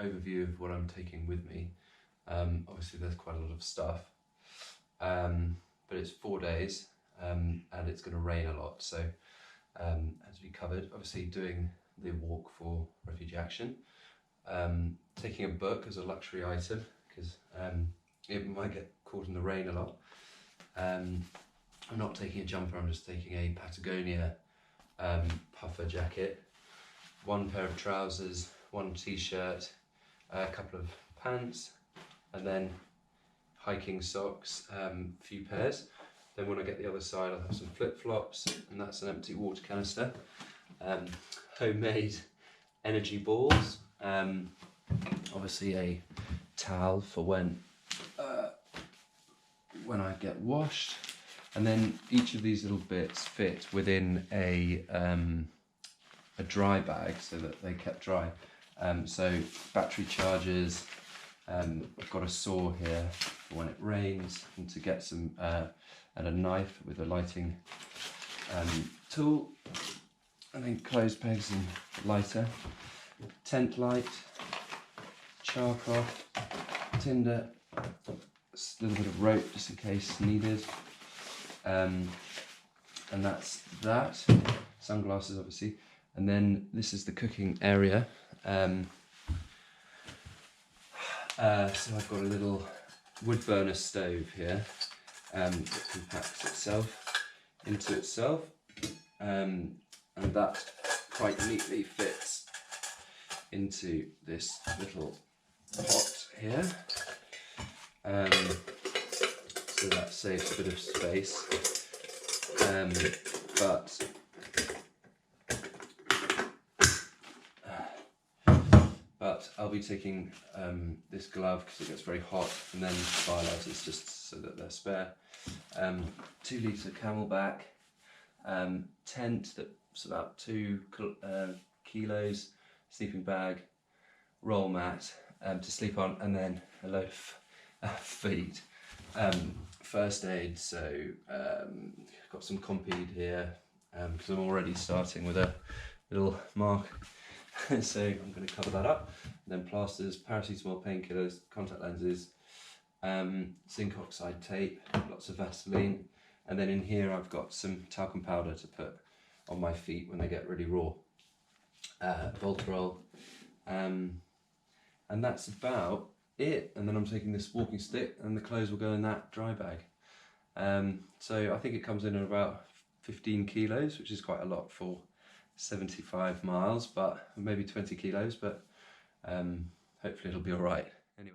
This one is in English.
overview of what I'm taking with me. Obviously there's quite a lot of stuff, but it's 4 days, and it's going to rain a lot, so as we covered, obviously doing the walk for Refugee Action, taking a book as a luxury item because it might get caught in the rain a lot. I'm not taking a jumper, I'm just taking a Patagonia puffer jacket, 1 pair of trousers, 1 t-shirt, a couple of pants, and then hiking socks, a few pairs. Then when I get the other side, I'll have some flip-flops, and that's an empty water canister, homemade energy balls, obviously a towel for when I get washed, and then each of these little bits fit within a dry bag so that they kept dry. So battery chargers, I've got a saw here for when it rains, and to get some, and a knife with a lighting tool, and then clothes pegs and lighter, tent light, char cloth, tinder, a little bit of rope just in case needed, and that's that. Sunglasses obviously, and then this is the cooking area. So I've got a little wood burner stove here that compacts itself into itself, and that quite neatly fits into this little pot here, so that saves a bit of space, but I'll be taking this glove because it gets very hot, and then firelighters just so that they're spare, 2 litre Camelback, tent that's about 2 kilos, sleeping bag, roll mat to sleep on, and then a load of feet. First aid, so got some Compeed here because I'm already starting with a little mark. So I'm going to cover that up. And then plasters, paracetamol, painkillers, contact lenses, zinc oxide tape, lots of Vaseline, and then in here I've got some talcum powder to put on my feet when they get really raw, Voltarol, and that's about it. And then I'm taking this walking stick, and the clothes will go in that dry bag. So I think it comes in at about 15 kilos, which is quite a lot for 75 miles, but maybe 20 kilos, but hopefully it'll be all right. Anyway.